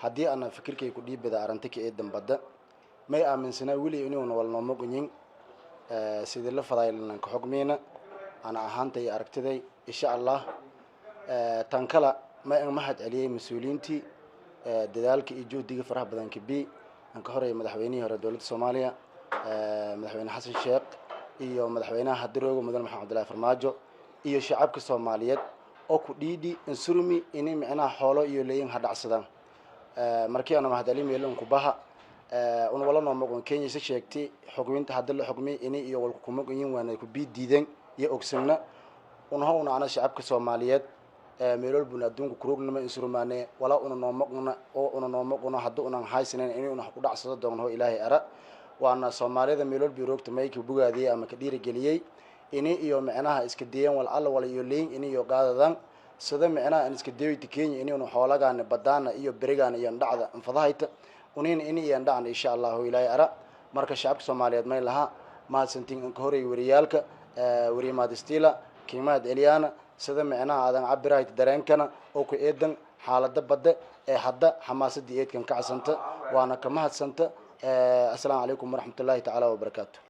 haddii ana fikirkay ku dhiibada arantaka ee dambada may aaminsana wili inuu wal nooma gunyin sidii la fadaylan ka xogmeena ana ahaantay aragtiday insha Allah tan kala ma mahad celiyay mas'uuliyiintii dadaalka iyo juhdiga faraha badan ka bi an ka horeeyay madaxweynihii hore dawladda Soomaaliya madaxweyne Xasan Sheekh iyo madaxweynaha hadirooga mudane Maxamed Abdullaahi Farmaajo iyo shacabka Soomaaliyeed oo ku dhiidi insurmi inay macnaha xoolo iyo leeyin hadacsadaan markii ana mahad celin meelon ku baha una wala nooma gun Kenya si sheegtay xogweynta hadda la xogmay inay iyo walku kuma gunyin waana ku bi diidan iyo ogsanna una ana shacabka Soomaaliyeed meelol bun adduunka kurognama insurmaane wala una nooma guna hadda una haysaneen inay una ku dhacsado doono Ilaahay ara waana Soomaalida meelol bi roogta may ka bugaadiyay ama ka dhiirigeliyay inay iyo macnaha iska deeyaan wal iyo leeyin inay iyo qaadadan sida macnaha in iska deeyay Kenya inay una xoolagaan badaana iyo berigaan iyo dhacda fadahayta inay iyo dhacna insha Allah Ilaahay ara marka shacabka Soomaaliyeed may laha ma santiin in ka horeey wariyalka warimaad istila kiimaad Eliana sida macnaha aadan cabiraayt dareenkana oo ku eedan xaaladda badda ee hadda xamaasadii eedkan ka casanta waana ka mahadsanta assalaamu alaykum waraxmatullaahi ta'ala wa barakaatuh